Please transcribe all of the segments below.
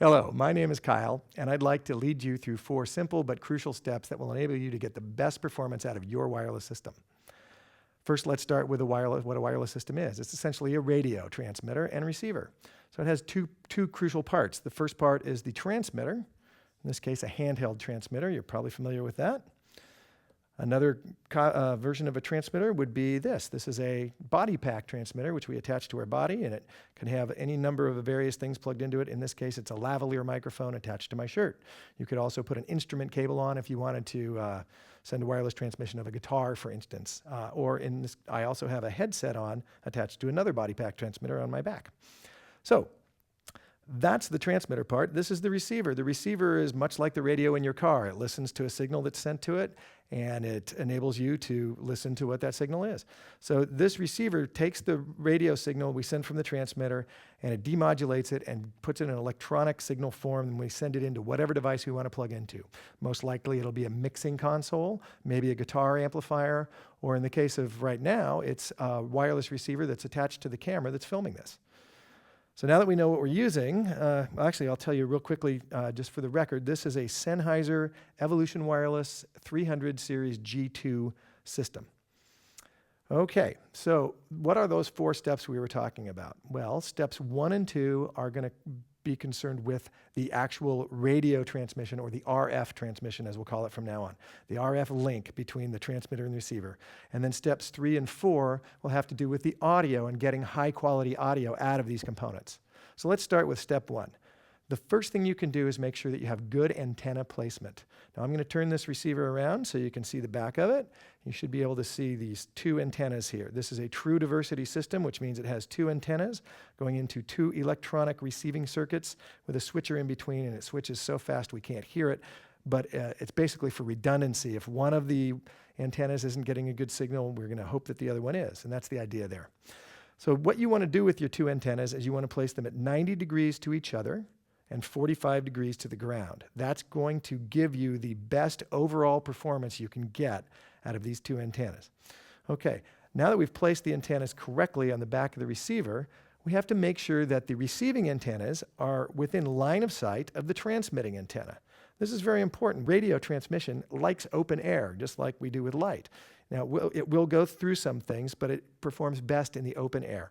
Hello, my name is Kyle, and I'd like to lead you through 4 simple but crucial steps that will enable you to get the best performance out of your wireless system. First, let's start with what a wireless system is. It's essentially a radio transmitter and receiver. So it has two crucial parts. The first part is the transmitter, in this case a handheld transmitter. You're probably familiar with that. Another version of a transmitter would be this. This is a body pack transmitter, which we attach to our body, and it can have any number of various things plugged into it. In this case, it's a lavalier microphone attached to my shirt. You could also put an instrument cable on if you wanted to send a wireless transmission of a guitar, for instance. I also have a headset on attached to another body pack transmitter on my back. So that's the transmitter part. This is the receiver. The receiver is much like the radio in your car. It listens to a signal that's sent to it, and it enables you to listen to what that signal is. So this receiver takes the radio signal we send from the transmitter, and it demodulates it and puts it in an electronic signal form, and we send it into whatever device we want to plug into. Most likely it'll be a mixing console, maybe a guitar amplifier, or in the case of right now, it's a wireless receiver that's attached to the camera that's filming this. So now that we know what we're using, actually I'll tell you real quickly, just for the record, this is a Sennheiser Evolution Wireless 300 Series G2 system. Okay, so what are those 4 steps we were talking about? Well, steps 1 and 2 are going to be concerned with the actual radio transmission, or the RF transmission as we'll call it from now on. The RF link between the transmitter and the receiver. And then steps 3 and 4 will have to do with the audio and getting high quality audio out of these components. So let's start with step 1. The first thing you can do is make sure that you have good antenna placement. Now I'm going to turn this receiver around so you can see the back of it. You should be able to see these 2 antennas here. This is a true diversity system, which means it has 2 antennas going into 2 electronic receiving circuits with a switcher in between, and it switches so fast we can't hear it. But it's basically for redundancy. If one of the antennas isn't getting a good signal, we're going to hope that the other one is, and that's the idea there. So what you want to do with your 2 antennas is you want to place them at 90 degrees to each other and 45 degrees to the ground. That's going to give you the best overall performance you can get out of these 2 antennas. Okay, now that we've placed the antennas correctly on the back of the receiver, we have to make sure that the receiving antennas are within line of sight of the transmitting antenna. This is very important. Radio transmission likes open air, just like we do with light. Now, it will go through some things, but it performs best in the open air.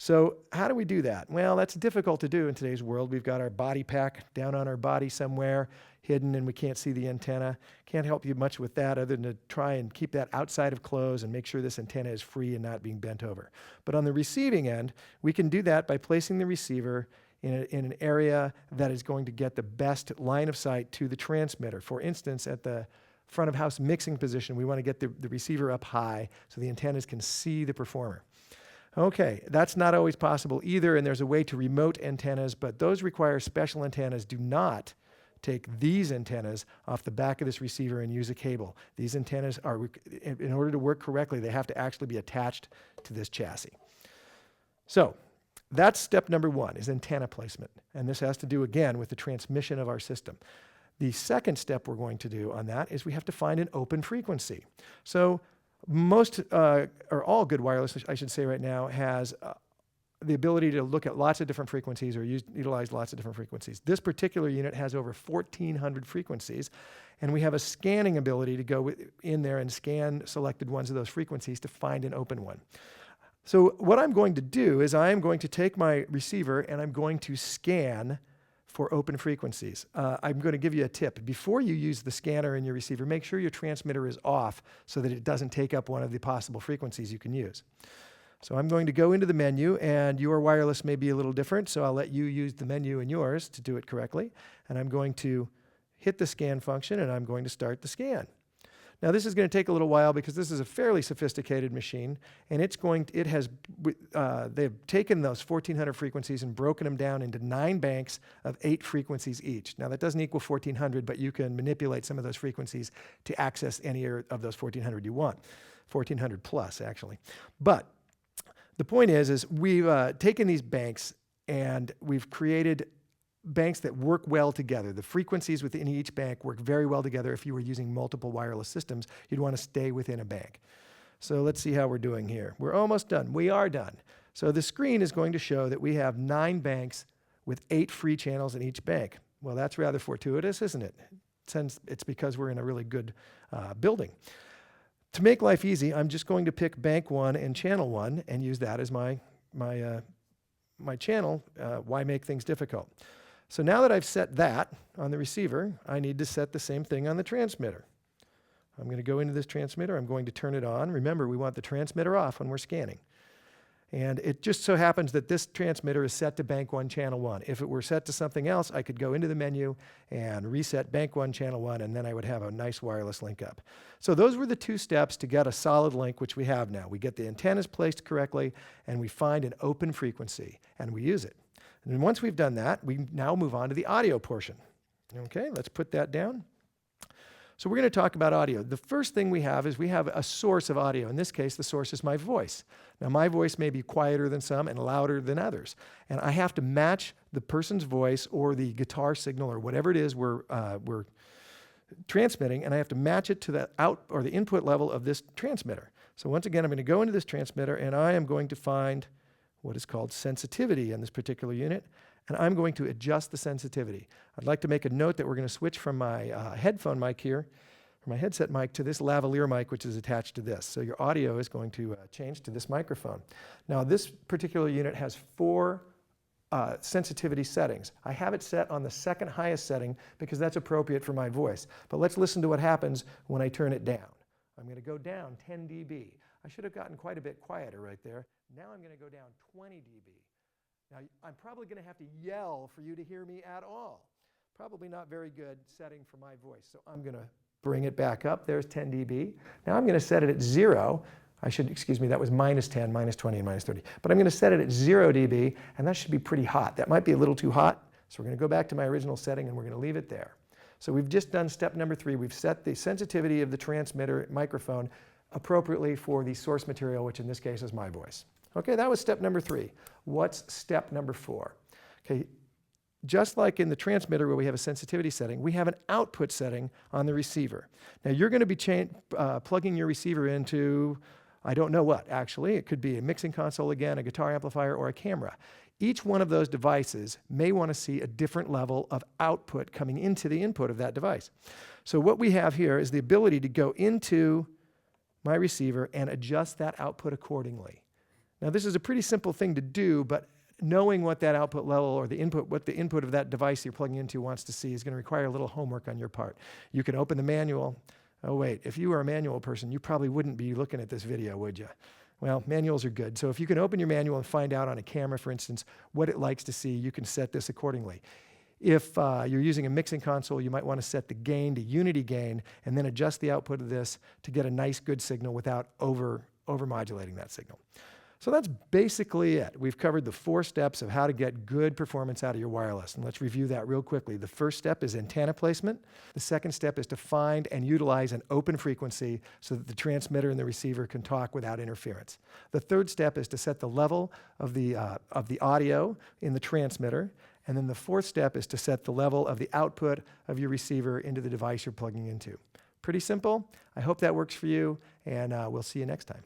So how do we do that? Well, that's difficult to do in today's world. We've got our body pack down on our body somewhere, hidden, and we can't see the antenna. Can't help you much with that other than to try and keep that outside of clothes and make sure this antenna is free and not being bent over. But on the receiving end, we can do that by placing the receiver in an area that is going to get the best line of sight to the transmitter. For instance, at the front of house mixing position, we want to get the receiver up high so the antennas can see the performer. Okay, that's not always possible either, and there's a way to remote antennas, but those require special antennas. Do not take these antennas off the back of this receiver and use a cable. These antennas are, in order to work correctly, they have to actually be attached to this chassis. So that's step number 1, is antenna placement, and this has to do again with the transmission of our system. The second step we're going to do on that is we have to find an open frequency. So most, or all good wireless, I should say right now, has the ability to look at lots of different frequencies or utilize lots of different frequencies. This particular unit has over 1,400 frequencies, and we have a scanning ability to go in there and scan selected ones of those frequencies to find an open one. So what I'm going to do is I'm going to take my receiver and I'm going to scan for open frequencies. I'm going to give you a tip. Before you use the scanner in your receiver, make sure your transmitter is off so that it doesn't take up one of the possible frequencies you can use. So I'm going to go into the menu, and your wireless may be a little different, so I'll let you use the menu in yours to do it correctly. And I'm going to hit the scan function, and I'm going to start the scan. Now this is going to take a little while because this is a fairly sophisticated machine, and they've taken those 1,400 frequencies and broken them down into 9 banks of 8 frequencies each. Now that doesn't equal 1,400, but you can manipulate some of those frequencies to access any of those 1,400 you want. 1,400 plus, actually. But the point is we've taken these banks and we've created banks that work well together. The frequencies within each bank work very well together. If you were using multiple wireless systems, you'd want to stay within a bank. So let's see how we're doing here. We're almost done. We are done. So the screen is going to show that we have 9 banks with 8 free channels in each bank. Well, that's rather fortuitous, isn't it? Since it's because we're in a really good building. To make life easy, I'm just going to pick bank 1 and channel 1 and use that as my channel. Why make things difficult? So now that I've set that on the receiver, I need to set the same thing on the transmitter. I'm going to go into this transmitter. I'm going to turn it on. Remember, we want the transmitter off when we're scanning. And it just so happens that this transmitter is set to bank 1, channel 1. If it were set to something else, I could go into the menu and reset bank 1, channel 1, and then I would have a nice wireless link up. So those were the 2 steps to get a solid link, which we have now. We get the antennas placed correctly, and we find an open frequency, and we use it. And then once we've done that, we now move on to the audio portion. Okay, let's put that down. So we're going to talk about audio. The first thing we have is we have a source of audio. In this case, the source is my voice. Now, my voice may be quieter than some and louder than others. And I have to match the person's voice or the guitar signal or whatever it is we're transmitting, and I have to match it to the out or the input level of this transmitter. So once again, I'm going to go into this transmitter, and I am going to find what is called sensitivity in this particular unit, and I'm going to adjust the sensitivity. I'd like to make a note that we're going to switch from my headphone mic here, or my headset mic, to this lavalier mic, which is attached to this. So your audio is going to change to this microphone. Now, this particular unit has 4 sensitivity settings. I have it set on the second highest setting because that's appropriate for my voice. But let's listen to what happens when I turn it down. I'm going to go down 10 dB. I should have gotten quite a bit quieter right there. Now I'm going to go down 20 dB. Now, I'm probably going to have to yell for you to hear me at all. Probably not very good setting for my voice. So I'm going to bring it back up. There's 10 dB. Now I'm going to set it at 0. Excuse me, that was -10, -20, and -30. But I'm going to set it at 0 dB, and that should be pretty hot. That might be a little too hot, so we're going to go back to my original setting, and we're going to leave it there. So we've just done step number 3. We've set the sensitivity of the transmitter microphone appropriately for the source material, which in this case is my voice. Okay, that was step number 3. What's step number 4? Okay, just like in the transmitter where we have a sensitivity setting, we have an output setting on the receiver. Now you're going to be plugging your receiver into, I don't know what actually. It could be a mixing console again, a guitar amplifier, or a camera. Each one of those devices may want to see a different level of output coming into the input of that device. So what we have here is the ability to go into my receiver and adjust that output accordingly. Now this is a pretty simple thing to do, but knowing what that output level or what the input of that device you're plugging into wants to see is going to require a little homework on your part. You can open the manual. Oh wait, if you were a manual person, you probably wouldn't be looking at this video, would you? Well, manuals are good. So if you can open your manual and find out on a camera, for instance, what it likes to see, you can set this accordingly. If you're using a mixing console, you might want to set the gain to unity gain and then adjust the output of this to get a nice, good signal without over-modulating that signal. So that's basically it. We've covered the 4 steps of how to get good performance out of your wireless. And let's review that real quickly. The first step is antenna placement. The second step is to find and utilize an open frequency so that the transmitter and the receiver can talk without interference. The third step is to set the level of the audio in the transmitter. And then the fourth step is to set the level of the output of your receiver into the device you're plugging into. Pretty simple. I hope that works for you, and we'll see you next time.